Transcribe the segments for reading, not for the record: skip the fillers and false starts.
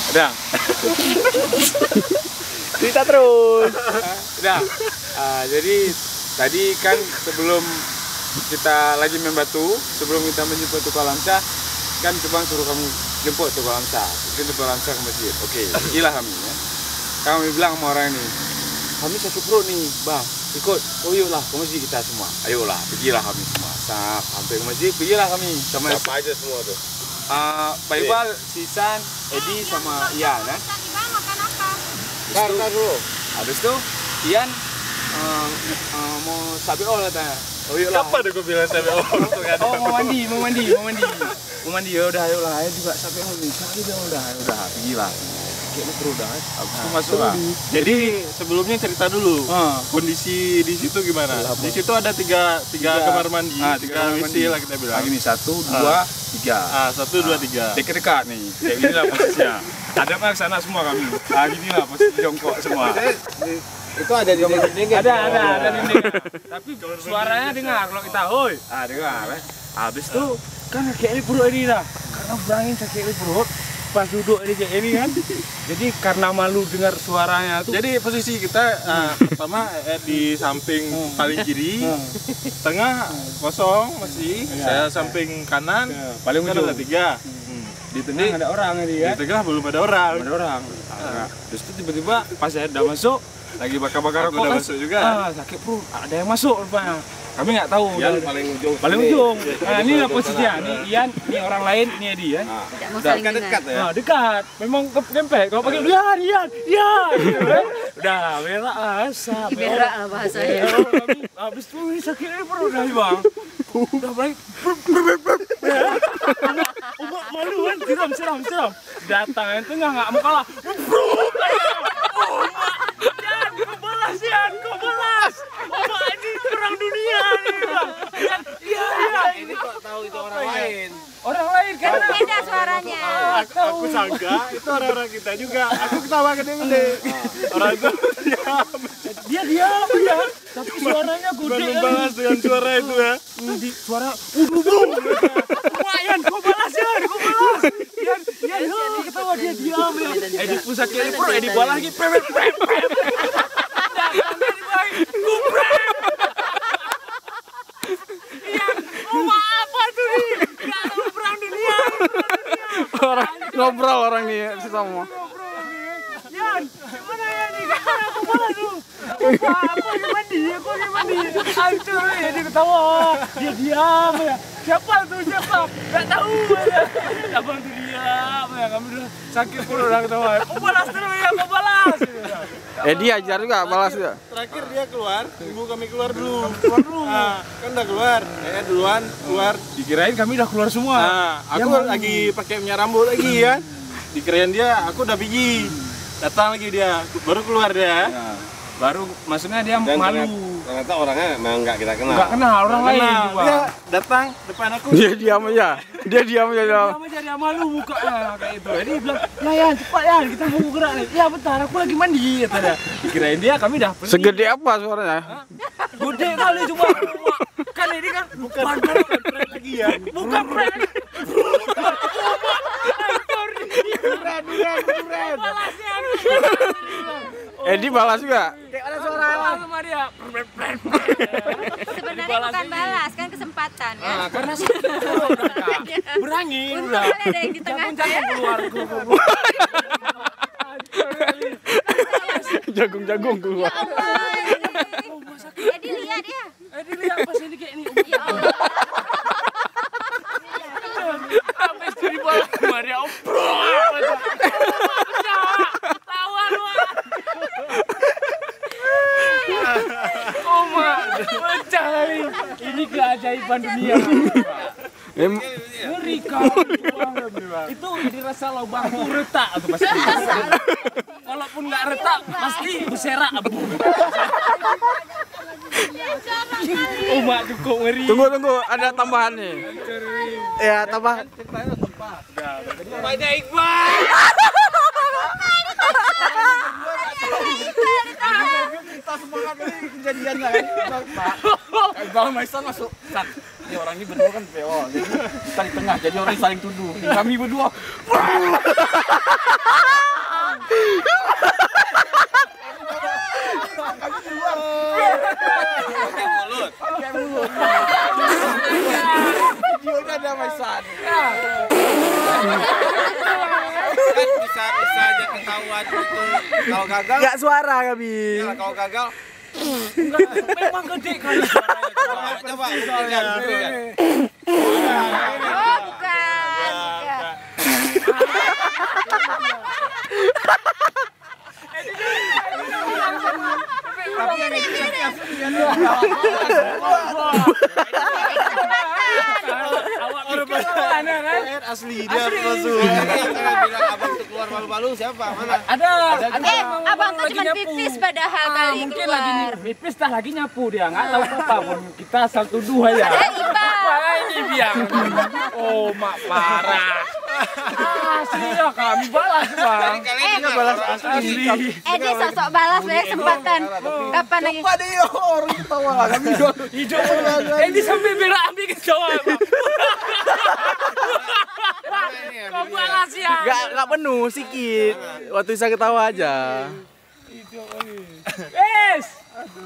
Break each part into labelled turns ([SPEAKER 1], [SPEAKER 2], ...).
[SPEAKER 1] Udah.
[SPEAKER 2] Cerita terus.
[SPEAKER 1] Udah. Jadi tadi kan sebelum kita lagi main batu, sebelum kita menjemput Tukul Hamzah, kan Cupang suruh kamu jemput Tukul Hamzah. Bikin Tukul Hamzah ke masjid. Oke, pergilah kami ya. Kami bilang sama orang ini, kami sakit perut nih, bang. Ikut, oh yuklah ke masjid kita semua. Ayolah, pergilah kami semua. Sampai ke masjid, pergilah kami. Sama
[SPEAKER 3] siapa aja semua tuh?
[SPEAKER 1] Pak Iqbal, Sisan, Edi sama Ian kan?
[SPEAKER 4] Makan apa?
[SPEAKER 1] Ntar dulu. Habis itu Ian mau sabiol katanya. Oh yuklah.
[SPEAKER 3] Kapan aku bilang sabiol?
[SPEAKER 1] Oh mau mandi. Ya udah ayolah, ayo juga sabiol nih. Udah pergilah. Kayaknya perlu dah. Habis itu masuk lah.
[SPEAKER 3] Jadi sebelumnya cerita dulu. Kondisi di situ gimana? Di situ ada tiga kamar mandi, tiga WC lah kita bilang.
[SPEAKER 1] Lagi nih 1, 2, 3.
[SPEAKER 3] 1, 2, 3.
[SPEAKER 1] Dekat-dekat nih. Kayak gini lah posisinya. Ada mah sana semua kami. Gini lah posisi jongkok semua.
[SPEAKER 2] Itu ada di dinding.
[SPEAKER 1] Ada dinding. Tapi suaranya dengar kalau kita hoi. Dengar. Habis itu kan kayak ini perut ini lah. Karena berangin sakit ini perut. Pas duduk ini kayak ini kan. Jadi karena malu dengar suaranya tuh.
[SPEAKER 3] Jadi posisi kita pertama di samping paling kiri, tengah kosong masih. Saya samping kanan,
[SPEAKER 1] paling
[SPEAKER 3] kan
[SPEAKER 1] ujung
[SPEAKER 3] ada 3.
[SPEAKER 1] Di tengah ada orang ini kan.
[SPEAKER 3] Di tengah belum ada orang.
[SPEAKER 1] Terus itu tiba-tiba pas saya udah masuk, lagi bakar-bakar rokok
[SPEAKER 3] udah
[SPEAKER 1] kan,
[SPEAKER 3] masuk juga.
[SPEAKER 1] Sakit perut, ada yang masuk rupanya. Kami nggak tahu.
[SPEAKER 3] Yang
[SPEAKER 1] paling ujung. Nah, ini lah posisinya. Ini Ian, ini orang lain, ini Edi ya.
[SPEAKER 3] Dekat ya.
[SPEAKER 1] Dekat. Memang kempet. Kalau pakai Ian. Gitu, kan? Udah, berak asap.
[SPEAKER 4] Berak lah bahasanya.
[SPEAKER 1] Habis itu ini sakitnya perut dah, Bang. Udah balik. Omak malu kan, seram. Datang yang tengah nggak mau kalah. Kau balas. Omak ini perang dunia nih, Bang. Iya.
[SPEAKER 2] Ini kok tahu itu orang lain.
[SPEAKER 1] Orang lain kan
[SPEAKER 4] Beda suaranya.
[SPEAKER 3] Aku sangka itu orang-orang kita juga. Aku ketawa gede-gede. Orang itu
[SPEAKER 1] dia diam ya. Tapi suaranya gede kan.
[SPEAKER 3] membalas dengan suara itu ya.
[SPEAKER 1] Di suara lumayan, kau balas. Ian ketawa dia diam ya. Edi pusat kiri pro, Edi balas lagi pepet.
[SPEAKER 2] Ngobrol orang nih semua.
[SPEAKER 1] Yan, gimana ya nih? Aku balas tuh. Aku lagi mandi. Hancur ya, dia ketawa. Dia diam ya. Siapa? Gak tahu ya. Abang tuh diam ya. Kami udah sakit perut udah ketawa. Kau balas terus ya, kau balas.
[SPEAKER 2] Dia ajar juga balas juga.
[SPEAKER 3] Terakhir dia keluar, tunggu kami keluar dulu. Kan udah keluar. Duluan keluar.
[SPEAKER 1] Dikirain kami udah keluar semua.
[SPEAKER 3] Aku lagi pakai minyak rambut lagi ya. Dikirain dia, aku udah pergi. Datang lagi dia, baru keluar dia.
[SPEAKER 1] Baru maksudnya dia malu.
[SPEAKER 3] Ternyata orangnya memang nggak kita kenal.
[SPEAKER 1] Nggak kenal orang lain.
[SPEAKER 3] Dia datang depan aku.
[SPEAKER 2] Dia diam aja.
[SPEAKER 1] Dia malu mukanya kayak itu. Jadi dia bilang, ya cepat ya, kita mau gerak nih. Ya bentar, aku lagi mandi kata dia. Dikirain dia, kami dah pergi.
[SPEAKER 2] Segede apa suaranya?
[SPEAKER 1] Gede kali cuma. Kan ini kan bukan
[SPEAKER 3] prank lagi ya.
[SPEAKER 1] Bukan prank.
[SPEAKER 3] Keren.
[SPEAKER 2] Edi balas juga.
[SPEAKER 1] Ada suara sama dia.
[SPEAKER 4] Sebenarnya bukan balas, kan kesempatan kan.
[SPEAKER 1] Karena berangin
[SPEAKER 4] Untung ada yang di tengah ya.
[SPEAKER 1] keluar.
[SPEAKER 2] Jagung keluar.
[SPEAKER 4] Edi lihat ya.
[SPEAKER 1] Edi lihat pas ini kayak ini.
[SPEAKER 4] Ya Allah.
[SPEAKER 1] Habis dari bawah Maria tawa lu. Pecah kali. Ini keajaiban dunia. Ngeri kali. Itu jadi rasa lubangku retak tuh pasti. Walaupun nggak retak pasti berserak. Mak cukup ngeri.
[SPEAKER 2] Tunggu, ada tambahan nih. Ya, tambah.
[SPEAKER 1] Banyak Iqbal.
[SPEAKER 2] Kita semangat ini kejadiannya kan. Iqbal Maisan masuk. Ini orang ini berdua kan PO, jadi kita di tengah, jadi orang saling tuduh. Kami berdua. Pakai mulut. Videonya ada Maisan.
[SPEAKER 3] Kan bisa aja ketahuan itu. Kalau gagal,
[SPEAKER 2] Enggak suara kami.
[SPEAKER 3] ya, kalau gagal,
[SPEAKER 2] Memang gede kali suaranya.
[SPEAKER 3] coba buktikan.
[SPEAKER 4] Oh, bukan.
[SPEAKER 2] Tapi yang ini asli dia masuk.
[SPEAKER 3] Bilang abang tuh keluar malu-malu siapa? Mana?
[SPEAKER 2] Ada
[SPEAKER 4] Abang tuh cuma pipis padahal kali
[SPEAKER 2] mungkin
[SPEAKER 4] keluar.
[SPEAKER 2] lagi pipis dah lagi nyapu dia nggak tahu apa pun kita asal tuduh aja.
[SPEAKER 4] Iba.
[SPEAKER 2] Wah ini biang. Oh mak parah. Asli ya kami balas bang.
[SPEAKER 3] Kalian balas
[SPEAKER 2] Asli.
[SPEAKER 4] Dia sosok balas banyak kesempatan. Kapan lagi?
[SPEAKER 2] Pada ya orang ketawa kami hijau. Ini sampai berak ambil ketawa. Kau balas ya. Gak penuh sedikit. Waktu saya ketawa aja.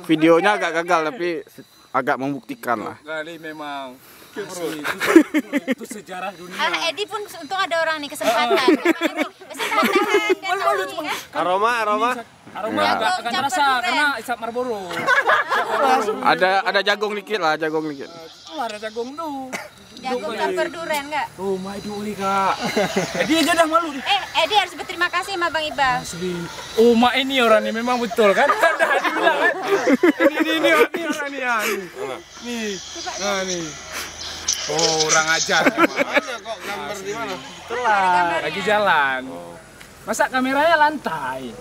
[SPEAKER 2] Videonya agak gagal tapi agak membuktikan lah.
[SPEAKER 1] Kali memang
[SPEAKER 2] Itu sejarah dunia.
[SPEAKER 4] Edi pun untung ada orang nih kesempatan. Kapan lagi? Masih tahan-tahan kan?
[SPEAKER 3] Aroma.
[SPEAKER 2] Aroma
[SPEAKER 4] Ya.
[SPEAKER 2] agak terasa karena isap Marlboro.
[SPEAKER 1] ada jagung dikit lah, jagung dikit.
[SPEAKER 2] Ada jagung tuh.
[SPEAKER 4] Jagung campur durian enggak?
[SPEAKER 2] Oh my duli kak. Edi aja dah malu.
[SPEAKER 4] Edi harus berterima kasih sama Bang Iba.
[SPEAKER 2] Asli. Oh mak ini orang ini memang betul kan? Kan dah dibilang kan? Ini orang ini ya. Nih. Nah nih.
[SPEAKER 1] Oh, orang ajar.
[SPEAKER 3] Mana kok gambar di mana?
[SPEAKER 2] Lagi jalan. Masa kameranya lantai?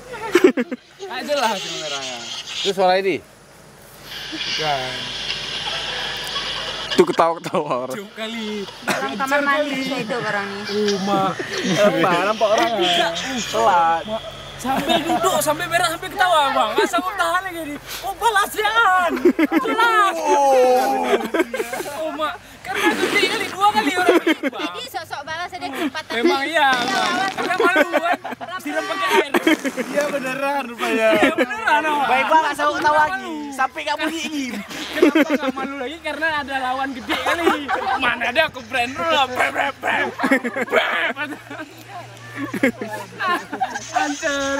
[SPEAKER 2] Nggak jelas kameranya.
[SPEAKER 3] Itu suara ini.
[SPEAKER 2] Bukan.
[SPEAKER 1] Itu ketawa-ketawa orang.
[SPEAKER 2] Cium kali.
[SPEAKER 4] Orang kamar mandi itu orang nih.
[SPEAKER 2] Mak. Apa? Nampak orangnya. Telat. Sampai duduk, sampai berak, sampai ketawa bang. Nggak sanggup tahan lagi nih. Oh balasian. Jelas. Oh mak. Karena gede kali, 2 kali orang ini bang.
[SPEAKER 4] Edi sok-sok balas ada kesempatan.
[SPEAKER 2] Memang iya bang. Karena malu kan. Siram pakai air. Iya beneran rupanya. Iya beneran.
[SPEAKER 5] Baik bang, gak sanggup ketawa lagi. Sampai gak bunyi.
[SPEAKER 2] Kenapa gak malu lagi? Karena ada lawan gede kali. Mana ada aku brand roll. Hancur.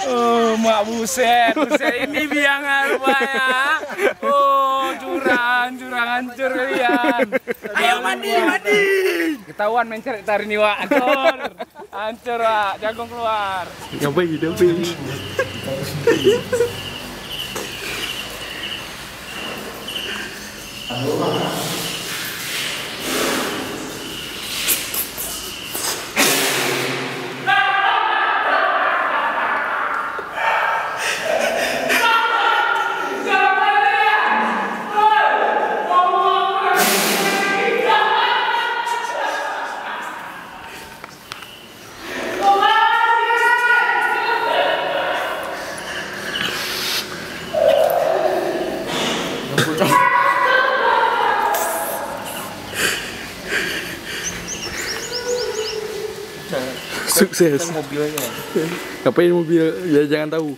[SPEAKER 2] Oh mak buset ini biang rupanya. Oh curang hancur kalian. Ayo mandi. Ketahuan mencer tarik nih wak. Hancur wak, jagung keluar.
[SPEAKER 1] Ngapain? Sukses. Ngapain mobil? Ya jangan tahu.